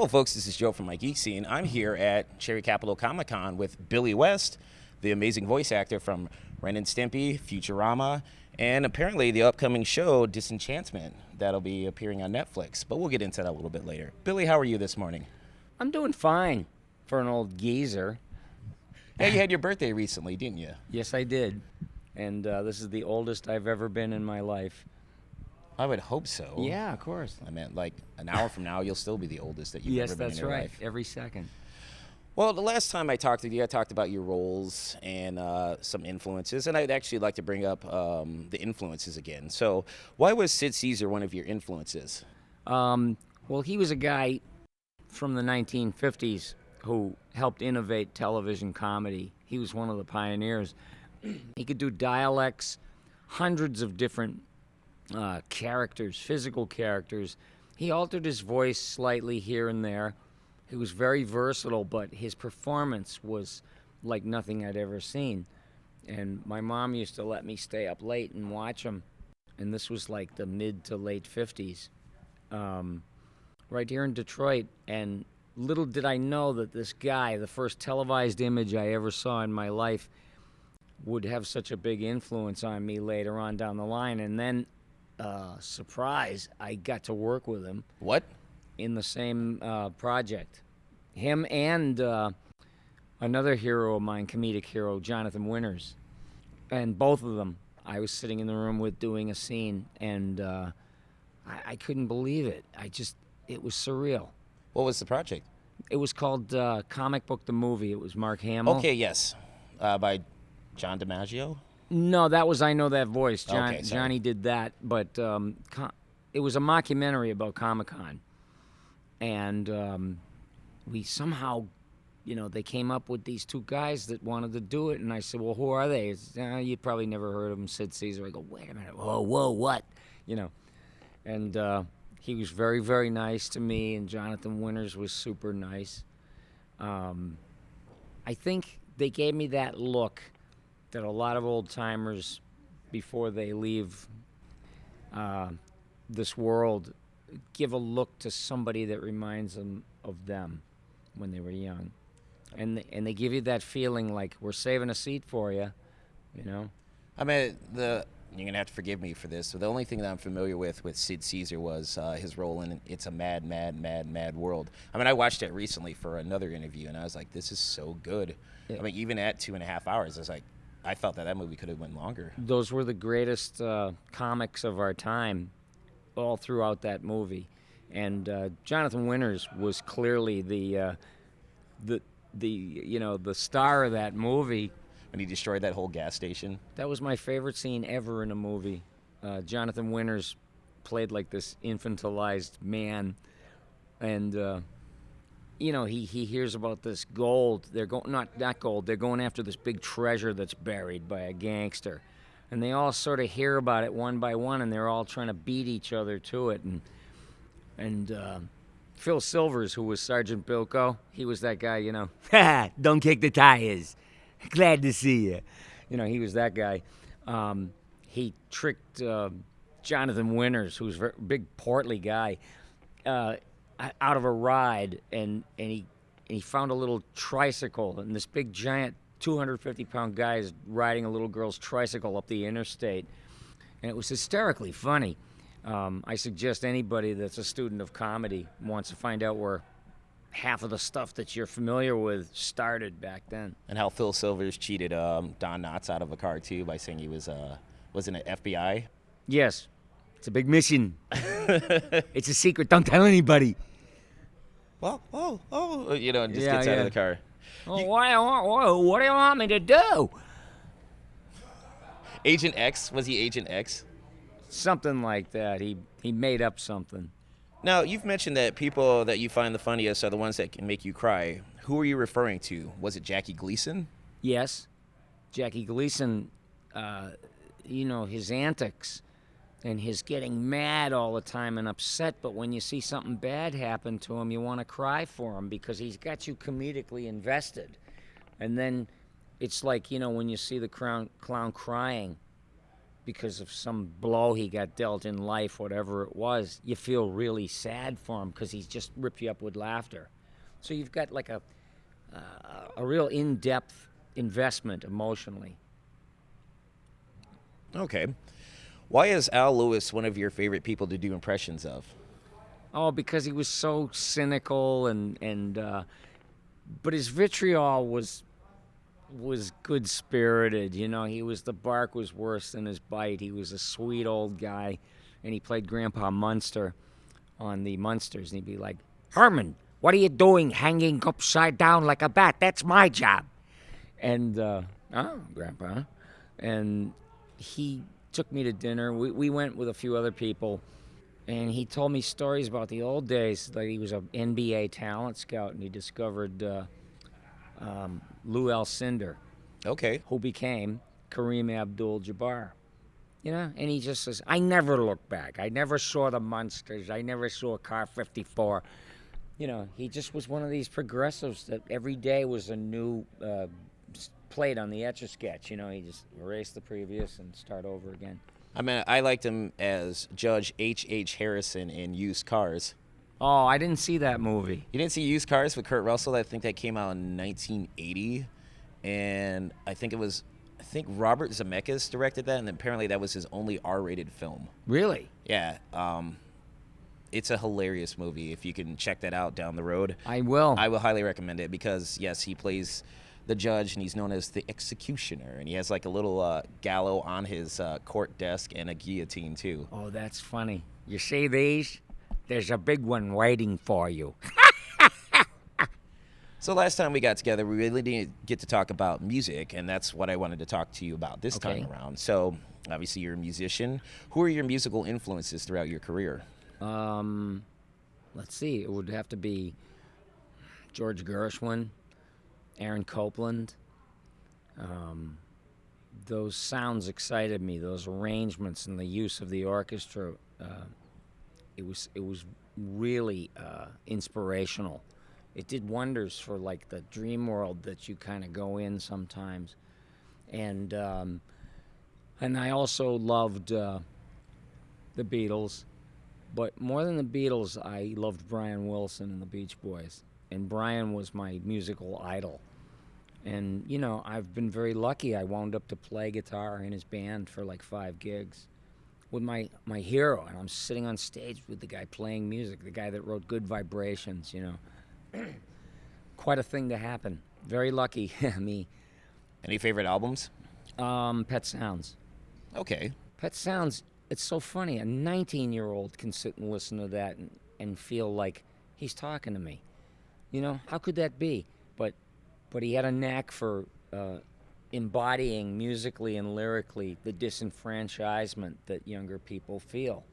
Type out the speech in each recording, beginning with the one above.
Hello, folks. This is Joe from My Geek Scene. I'm here at Cherry Capital Comic Con with Billy West, the amazing voice actor from Ren and Stimpy, Futurama, and apparently the upcoming show Disenchantment that'll be appearing on Netflix. But we'll get into that a little bit later. Billy, how are you this morning? I'm doing fine for an old geezer. Yeah, you had your birthday recently, didn't you? Yes, I did. And this is the oldest I've ever been in my life. I would hope so. Yeah, of course. I meant like an hour from now, you'll still be the oldest that you've ever been in your life. Yes, that's right. Every second. Well, the last time I talked to you, I talked about your roles and some influences, and I'd actually like to bring up the influences again. So why was Sid Caesar one of your influences? Well, he was a guy from the 1950s who helped innovate television comedy. He was one of the pioneers. He could do dialects, hundreds of different characters, physical characters. He altered his voice slightly here and there. He was very versatile, but his performance was like nothing I'd ever seen. And my mom used to let me stay up late and watch him. And this was like the mid to late 50s, right here in Detroit. And little did I know that this guy, the first televised image I ever saw in my life, would have such a big influence on me later on down the line. And then, surprise, I got to work with him. What? In the same project. Him and another hero of mine, comedic hero, Jonathan Winters. And both of them, I was sitting in the room with doing a scene, and I couldn't believe it. It was surreal. What was the project? It was called Comic Book the Movie. It was Mark Hamill. Okay, yes. By John DiMaggio? No, that was I Know That Voice. Okay, sorry. Johnny did that, but it was a mockumentary about Comic-Con. And we somehow, they came up with these two guys that wanted to do it, and I said, well, who are they? You probably never heard of them, Sid Caesar. I go, wait a minute, whoa, what? And he was very, very nice to me, and Jonathan Winters was super nice. I think they gave me that look that a lot of old-timers, before they leave this world, give a look to somebody that reminds them of them when they were young. And they give you that feeling like, we're saving a seat for you, I mean, you're going to have to forgive me for this. So the only thing that I'm familiar with Sid Caesar was his role in It's a Mad, Mad, Mad, Mad World. I mean, I watched it recently for another interview, and I was like, this is so good. Yeah. I mean, even at 2.5 hours, I was like, I felt that movie could have went longer. Those were the greatest comics of our time, all throughout that movie. And Jonathan Winters was clearly the star of that movie. When he destroyed that whole gas station. That was my favorite scene ever in a movie. Jonathan Winters played like this infantilized man, and he hears about this gold. They're going not gold. They're going after this big treasure that's buried by a gangster, and they all sort of hear about it one by one, and they're all trying to beat each other to it. And Phil Silvers, who was Sergeant Bilko, he was that guy. Ha! Don't kick the tires. Glad to see you. He was that guy. He tricked Jonathan Winters, who's a big, portly guy, out of a ride, and he found a little tricycle, and this big, giant, 250-pound guy is riding a little girl's tricycle up the interstate, and it was hysterically funny. I suggest anybody that's a student of comedy wants to find out where half of the stuff that you're familiar with started back then. And how Phil Silvers cheated Don Knotts out of a car, too, by saying he was in an FBI. Yes. It's a big mission. It's a secret. Don't tell anybody. Well, and just gets out of the car. Oh, what do you want me to do? Agent X? Was he Agent X? Something like that. He made up something. Now, you've mentioned that people that you find the funniest are the ones that can make you cry. Who are you referring to? Was it Jackie Gleason? Yes. Jackie Gleason, his antics and his getting mad all the time and upset, but when you see something bad happen to him, you want to cry for him because he's got you comedically invested. And then it's like, when you see the clown crying because of some blow he got dealt in life, whatever it was, you feel really sad for him because he's just ripped you up with laughter. So you've got like a real in-depth investment emotionally. Okay. Why is Al Lewis one of your favorite people to do impressions of? Oh, because he was so cynical but his vitriol was good-spirited. You know, the bark was worse than his bite. He was a sweet old guy, and he played Grandpa Munster on the Munsters, and he'd be like, "Herman, what are you doing hanging upside down like a bat? That's my job." And, oh, Grandpa. And he took me to dinner. We went with a few other people, and he told me stories about the old days. Like he was an NBA talent scout, and he discovered Lou Alcindor, Okay. who became Kareem Abdul-Jabbar. You know, and he just says, "I never looked back. I never saw the Munsters. I never saw Car 54. You know, he just was one of these progressives that every day was a new plate on the Etch-a-Sketch. You know, he just erased the previous and start over again. I mean, I liked him as Judge H.H. Harrison in Used Cars. Oh, I didn't see that movie. You didn't see Used Cars with Kurt Russell? I think that came out in 1980. And I think Robert Zemeckis directed that, and apparently that was his only R-rated film. Really? Yeah. It's a hilarious movie. If you can check that out down the road. I will. I will highly recommend it because, yes, he plays the judge, and he's known as the executioner. And he has like a little gallows on his court desk and a guillotine, too. Oh, that's funny. You see these? There's a big one waiting for you. So last time we got together, we really didn't get to talk about music, and that's what I wanted to talk to you about this time around. So obviously you're a musician. Who are your musical influences throughout your career? Let's see. It would have to be George Gershwin, Aaron Copland. Those sounds excited me. Those arrangements and the use of the orchestra. It was really inspirational. It did wonders for like the dream world that you kind of go in sometimes, and I also loved the Beatles, but more than the Beatles, I loved Brian Wilson and the Beach Boys, and Brian was my musical idol. And you know, I've been very lucky. I wound up to play guitar in his band for like 5 gigs with my hero, and I'm sitting on stage with the guy playing music, the guy that wrote Good Vibrations, you know. Quite a thing to happen. Very lucky, me. Any favorite albums? Pet Sounds. Okay. Pet Sounds, it's so funny. A 19-year-old can sit and listen to that and feel like he's talking to me. You know, how could that be? But he had a knack for embodying musically and lyrically the disenfranchisement that younger people feel,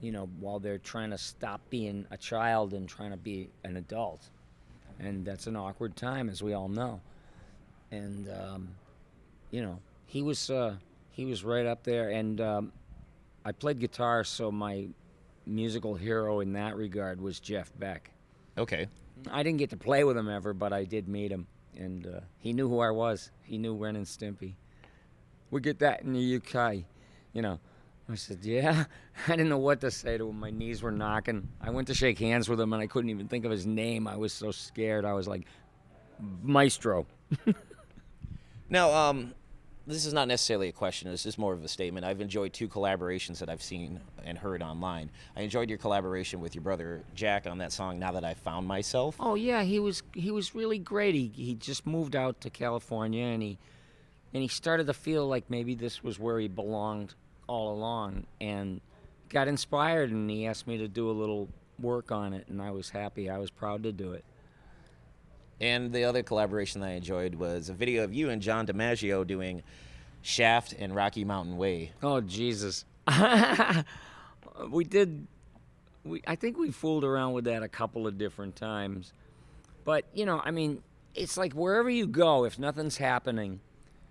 you know, while they're trying to stop being a child and trying to be an adult. And that's an awkward time, as we all know. And, you know, he was right up there. And I played guitar, so my musical hero in that regard was Jeff Beck. Okay. I didn't get to play with him ever, but I did meet him. And he knew who I was. He knew Ren and Stimpy. We get that in the UK, you know. I said, yeah. I didn't know what to say to him. My knees were knocking. I went to shake hands with him, and I couldn't even think of his name. I was so scared. I was like, Maestro. Now, this is not necessarily a question. This is more of a statement. I've enjoyed 2 collaborations that I've seen and heard online. I enjoyed your collaboration with your brother Jack on that song, Now That I Found Myself. Oh, yeah, he was really great. He just moved out to California, and he started to feel like maybe this was where he belonged all along, and got inspired, and he asked me to do a little work on it, and I was happy. I was proud to do it. And the other collaboration that I enjoyed was a video of you and John DiMaggio doing Shaft and Rocky Mountain Way. Oh, Jesus. We did. I think we fooled around with that a couple of different times. But, you know, I mean, it's like wherever you go, if nothing's happening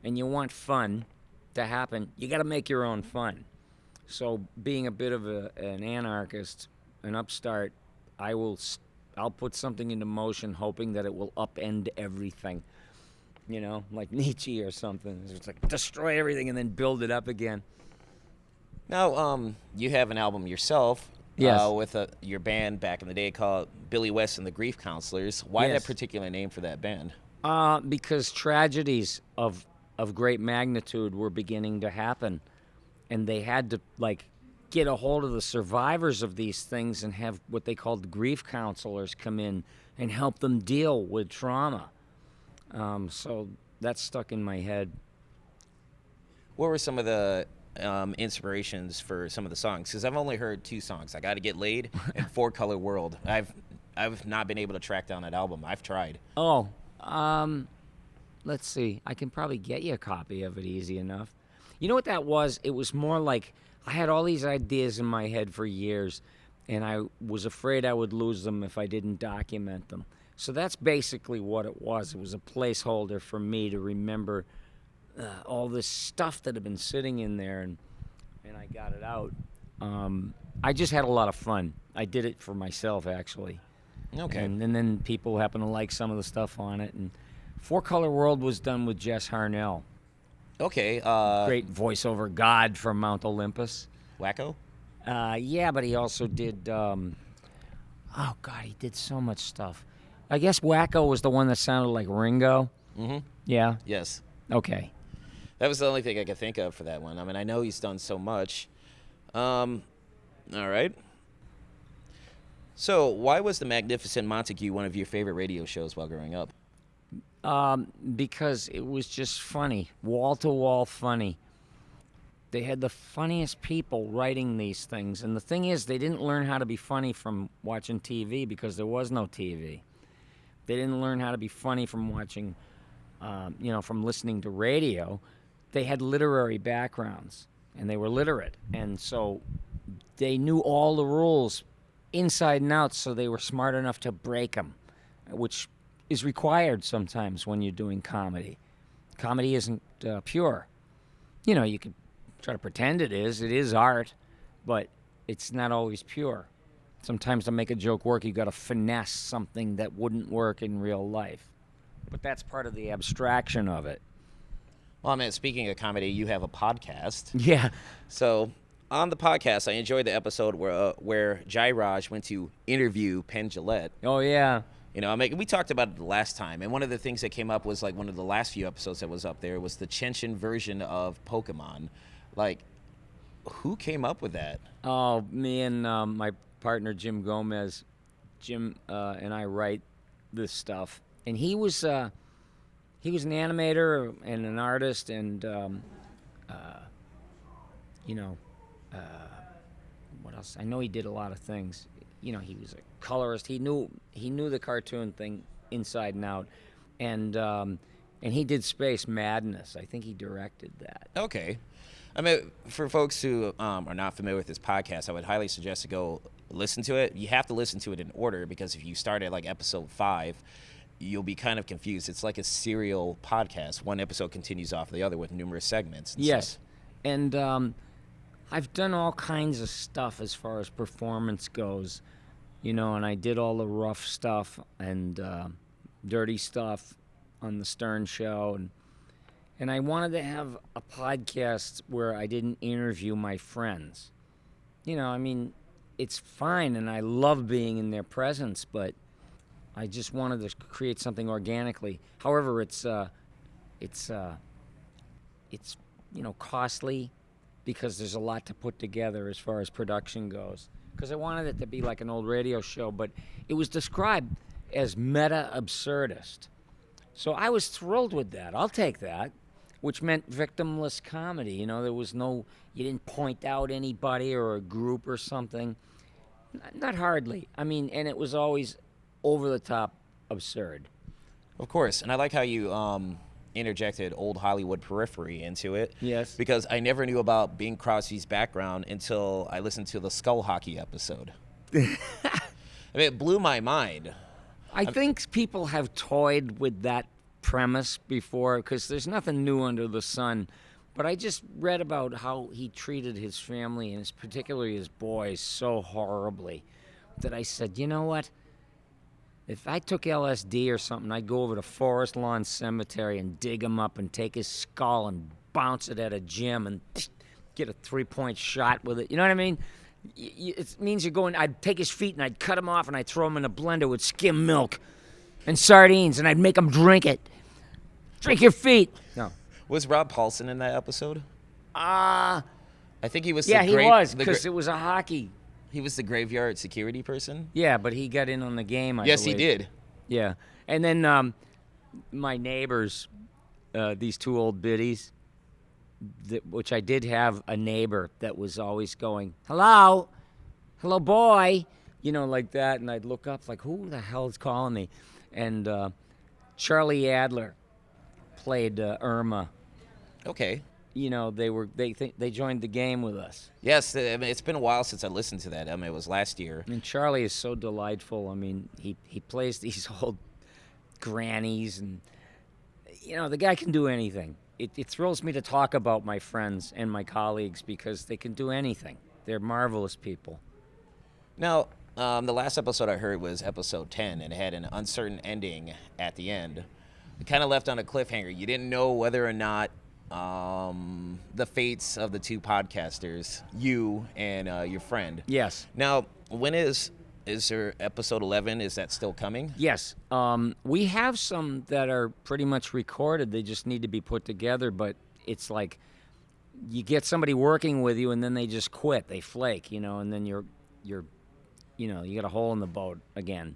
and you want fun to happen, you got to make your own fun. So being a bit of an anarchist, an upstart, I'll put something into motion hoping that it will upend everything. You know, like Nietzsche or something. It's like destroy everything and then build it up again. Now, you have an album yourself. Yes. With your band back in the day called Billy West and the Grief Counselors. Why Yes. that particular name for that band? Because tragedies of great magnitude were beginning to happen, and they had to get a hold of the survivors of these things and have what they called grief counselors come in and help them deal with trauma. So that stuck in my head. What were some of the inspirations for some of the songs? Because I've only heard 2 songs. I Got to Get Laid and 4-Color World. I've not been able to track down that album. I've tried. Oh, let's see. I can probably get you a copy of it easy enough. You know what that was? It was more like I had all these ideas in my head for years, and I was afraid I would lose them if I didn't document them. So that's basically what it was. It was a placeholder for me to remember all this stuff that had been sitting in there, and I got it out. I just had a lot of fun. I did it for myself, actually. Okay. And then people happen to like some of the stuff on it. And 4-Color World was done with Jess Harnell. Okay. Great voiceover god from Mount Olympus. Wacko? Yeah, but he also did, oh, God, he did so much stuff. I guess Wacko was the one that sounded like Ringo. Mm-hmm. Yeah? Yes. Okay. That was the only thing I could think of for that one. I mean, I know he's done so much. All right. So, why was the Magnificent Montague one of your favorite radio shows while growing up? Because it was just funny, wall-to-wall funny. They had the funniest people writing these things. And the thing is, they didn't learn how to be funny from watching TV because there was no TV. They didn't learn how to be funny from watching, from listening to radio. They had literary backgrounds, and they were literate. And so they knew all the rules inside and out, so they were smart enough to break them, which is required sometimes when you're doing comedy. Comedy isn't pure. You could try to pretend it is art, but it's not always pure. Sometimes to make a joke work, you got to finesse something that wouldn't work in real life. But that's part of the abstraction of it. Well, I mean, speaking of comedy, you have a podcast. Yeah. So, on the podcast, I enjoyed the episode where Jai Raj went to interview Penn Jillette. Oh, yeah. We talked about it the last time, and one of the things that came up was one of the last few episodes that was up there was the Chechen version of Pokemon. Who came up with that? Oh, me and my partner Jim Gomez. Jim and I write this stuff, and he was an animator and an artist, and what else? I know he did a lot of things. He was a colorist. He knew the cartoon thing inside and out, and he did Space Madness. I think he directed that. Okay. I mean, for folks who are not familiar with this podcast, I would highly suggest to go listen to it. You have to listen to it in order, because if you start at episode 5, you'll be kind of confused. It's like a serial podcast. One episode continues off the other with numerous segments. Yes. Stuff. And I've done all kinds of stuff as far as performance goes, and I did all the rough stuff and dirty stuff on the Stern Show, and I wanted to have a podcast where I didn't interview my friends. It's fine, and I love being in their presence, but I just wanted to create something organically. However, it's costly, because there's a lot to put together as far as production goes. Because I wanted it to be like an old radio show, but it was described as meta-absurdist. So I was thrilled with that. I'll take that, which meant victimless comedy. There was you didn't point out anybody or a group or something. Not hardly. And it was always over-the-top absurd. Of course. And I like how you interjected old Hollywood periphery into it. Yes. Because I never knew about Bing Crosby's background until I listened to the Skull Hockey episode. It blew my mind. I think people have toyed with that premise before, because there's nothing new under the sun. But I just read about how he treated his family, and particularly his boys, so horribly, that I said, you know what? If I took LSD or something, I'd go over to Forest Lawn Cemetery and dig him up and take his skull and bounce it at a gym and get a 3-point shot with it. You know what I mean? It means you're going. I'd take his feet and I'd cut them off and I'd throw them in a blender with skim milk and sardines and I'd make them drink it. Drink your feet. No. Was Rob Paulson in that episode? Ah. I think he was. Yeah, he was, because it was a hockey. He was the graveyard security person. Yeah, but he got in on the game. I Yes, believe. he did. Yeah, and then my neighbors, these two old biddies, which I did have a neighbor that was always going, "Hello, hello, boy," like that, and I'd look up like, "Who the hell is calling me?" And Charlie Adler played Irma. Okay. They joined the game with us. Yes, I mean, it's been a while since I listened to that. I mean, it was last year. And Charlie is so delightful. I mean, he plays these old grannies, and the guy can do anything. It thrills me to talk about my friends and my colleagues because they can do anything. They're marvelous people. Now, the last episode I heard was episode 10, and it had an uncertain ending at the end. It kind of left on a cliffhanger. You didn't know whether or not the fates of the two podcasters, you and your friend. Yes. Now, when is there episode 11? Is that still coming? Yes. We have some that are pretty much recorded. They just need to be put together, but it's like you get somebody working with you and then they just quit. They flake, and then you got a hole in the boat again.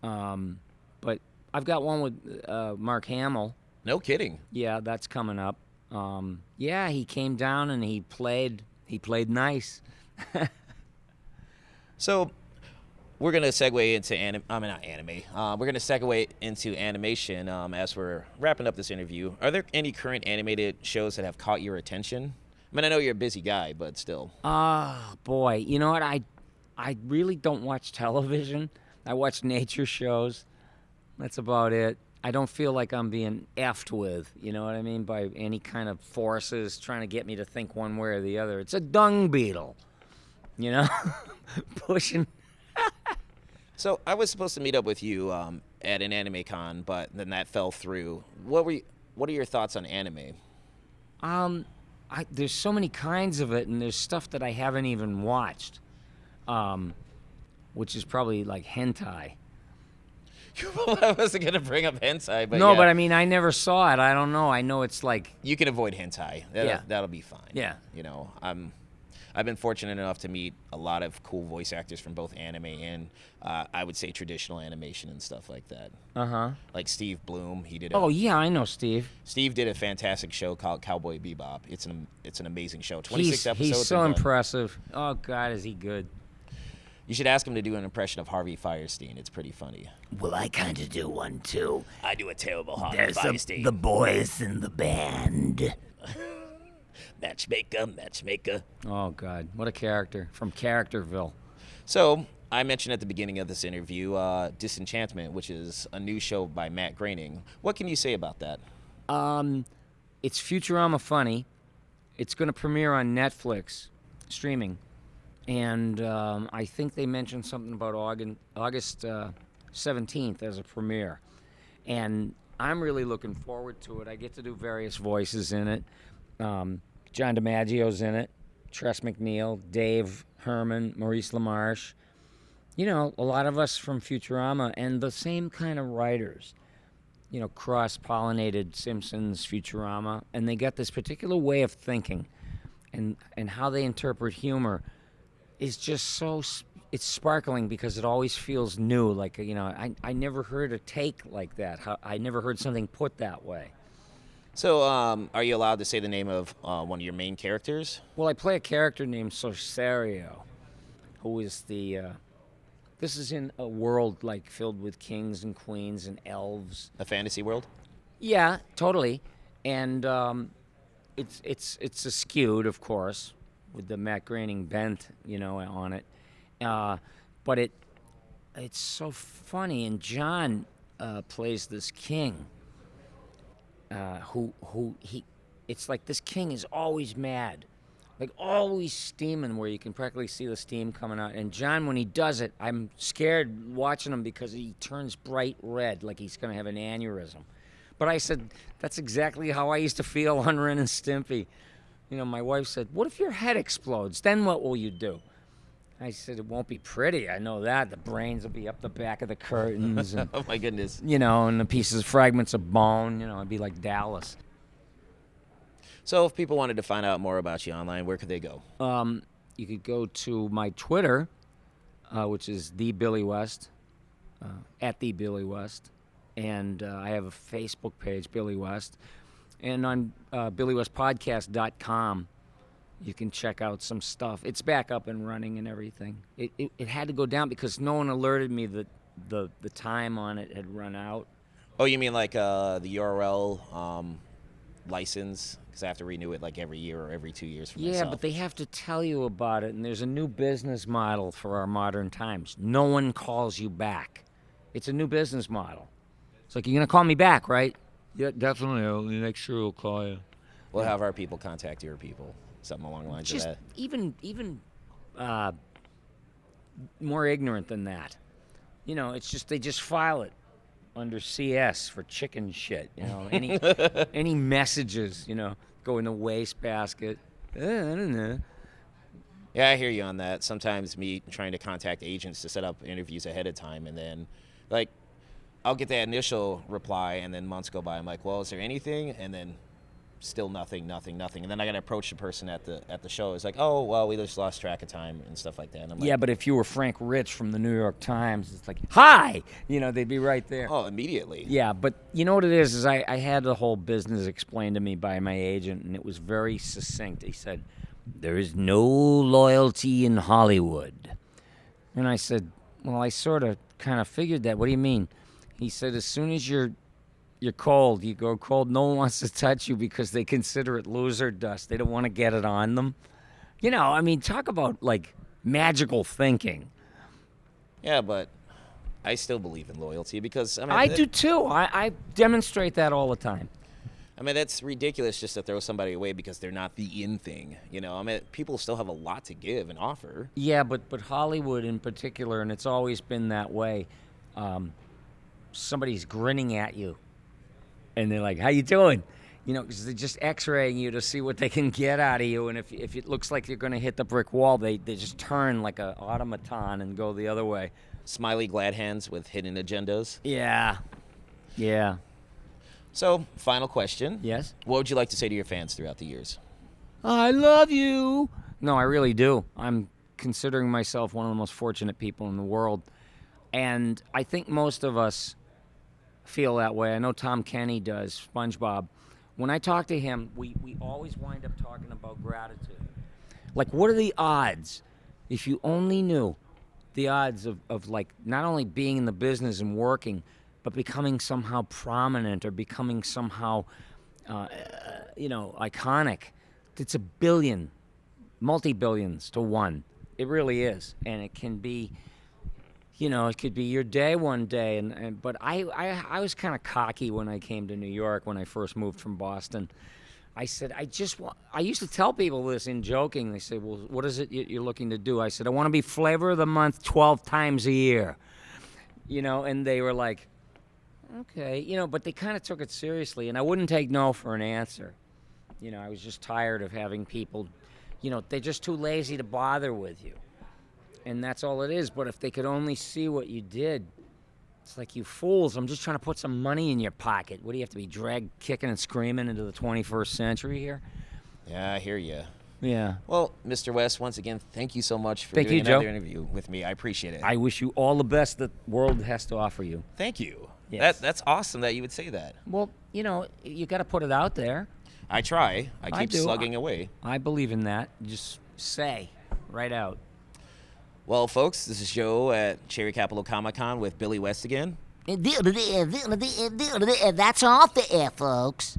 But I've got one with Mark Hamill. No kidding. Yeah, that's coming up. Yeah, he came down and he played nice. So we're going to segue into we're going to segue into animation as we're wrapping up this interview. Are there any current animated shows that have caught your attention? I mean, I know you're a busy guy, but still. Oh, boy. You know what? I really don't watch television. I watch nature shows. That's about it. I don't feel like I'm being effed with, you know what I mean, by any kind of forces trying to get me to think one way or the other. It's a dung beetle, pushing. So I was supposed to meet up with you at an anime con, but then that fell through. What are your thoughts on anime? There's so many kinds of it, and there's stuff that I haven't even watched, which is probably like hentai. I wasn't going to bring up hentai, but no, yeah. but I mean, I never saw it. I don't know. I know it's like... You can avoid hentai. That'll be fine. Yeah. I've been fortunate enough to meet a lot of cool voice actors from both anime and I would say traditional animation and stuff like that. Uh-huh. Like Steve Bloom, he did. Oh yeah, I know Steve. Steve did a fantastic show called Cowboy Bebop. It's an amazing show. 26 episodes. He's so impressive. Oh God, is he good? You should ask him to do an impression of Harvey Fierstein. It's pretty funny. Well, I kind of do one too. I do a terrible Harvey There's Fierstein. the boys in the band. Matchmaker. Oh God, what a character from Characterville. So I mentioned at the beginning of this interview Disenchantment, which is a new show by Matt Groening. What can you say about that? It's Futurama funny. It's going to premiere on Netflix streaming. And I think they mentioned something about August 17th as a premiere. And I'm really looking forward to it. I get to do various voices in it. John DiMaggio's in it. Tress MacNeille, Dave Herman, Maurice LaMarche. A lot of us from Futurama and the same kind of writers. Cross-pollinated Simpsons, Futurama. And they got this particular way of thinking and how they interpret humor. Is just so, it's sparkling because it always feels new. Like, I never heard a take like that. I never heard something put that way. So, are you allowed to say the name of one of your main characters? Well, I play a character named Sorcerio, who is this is in a world like filled with kings and queens and elves. A fantasy world? Yeah, totally. And it's skewed, of course, with the Matt Groening bent, on it. But it's so funny. And John plays this king it's like this king is always mad, like always steaming where you can practically see the steam coming out. And John, when he does it, I'm scared watching him because he turns bright red like he's going to have an aneurysm. But I said, that's exactly how I used to feel on Ren and Stimpy. You know, my wife said, "What if your head explodes? Then what will you do?" I said, "It won't be pretty. I know that. The brains will be up the back of the curtains, and Oh my goodness. you know, and the pieces, fragments of bone. You know, it'd be like Dallas." So if people wanted to find out more about you online, where could they go? You could go to my Twitter, which is the Billy West, at the Billy West, and I have a Facebook page, Billy West, and on BillyWestPodcast.com, you can check out some stuff. It's back up and running and everything. It had to go down because no one alerted me that the time on it had run out. Oh, you mean like the URL license? Because I have to renew it like every year or every 2 years for Yeah, myself. but they have to tell you about it, and there's a new business model for our modern times. No one calls you back. It's a new business model. It's like, you're going to call me back, right? Yeah, definitely. I'll make sure we'll call you. We'll have our people contact your people. Something along the lines Just of that. even more ignorant than that. You know, it's just they just file it under CS for chicken shit. You know, any messages, you know, go in the wastebasket. I don't know. Yeah, I hear you on that. Sometimes me trying to contact agents to set up interviews ahead of time, and then, like, I'll get that initial reply, and then months go by. I'm like, well, is there anything? And then still nothing. And then I got to approach the person at the show. It's like, oh, well, we just lost track of time and stuff like that. And I'm like, Yeah, but if you were Frank Rich from the New York Times, it's like, hi! You know, they'd be right there. oh, immediately. Yeah, but you know what it is I had the whole business explained to me by my agent, and it was very succinct. He said, "There is no loyalty in Hollywood." And I said, well, I sort of kind of figured that. What do you mean? He said, as soon as you're cold, you go cold, no one wants to touch you because they consider it loser dust. They don't want to get it on them. You know, I mean, talk about, like, magical thinking. Yeah, but I still believe in loyalty because, I mean, I do too. I demonstrate that all the time. I mean, that's ridiculous just to throw somebody away because they're not the in thing. You know, I mean, people still have a lot to give and offer. Yeah, but Hollywood in particular, and it's always been that way, somebody's grinning at you, and they're like, how you doing? You know, because they're just x-raying you to see what they can get out of you, and if it looks like you're going to hit the brick wall, they just turn like an automaton and go the other way. Smiley glad hands with hidden agendas. Yeah. So, final question. Yes? What would you like to say to your fans throughout the years? I love you. No, I really do. I'm considering myself one of the most fortunate people in the world. And I think most of us feel that way. I know Tom Kenny does, SpongeBob. When I talk to him, we always wind up talking about gratitude. Like, what are the odds, if you only knew the odds of like, not only being in the business and working, but becoming somehow prominent or becoming somehow, iconic. It's a billion, multi-billions to one. It really is. And it can be, you know, it could be your day one day. But I was kind of cocky when I came to New York when I first moved from Boston. I said, I used to tell people this in joking. They say, well, what is it you're looking to do? I said, I want to be flavor of the month 12 times a year. You know, and they were like, okay, you know, but they kind of took it seriously, and I wouldn't take no for an answer. You know, I was just tired of having people, you know, they're just too lazy to bother with you. And that's all it is. But if they could only see what you did, it's like, you fools, I'm just trying to put some money in your pocket. What do you have to be dragged kicking and screaming into the 21st century here? Yeah, I hear you. Yeah. Well, Mr. West, once again, thank you so much for Thank doing you, Joe. another interview with me. I appreciate it. I wish you all the best that the world has to offer you. Thank you. Yes. That's awesome that you would say that. Well, you know, you got to put it out there. I try. I keep do. slugging away. I believe in that. Just say right out. Well, folks, this is Joe at Cherry Capital Comic-Con with Billy West again. That's all for air, folks.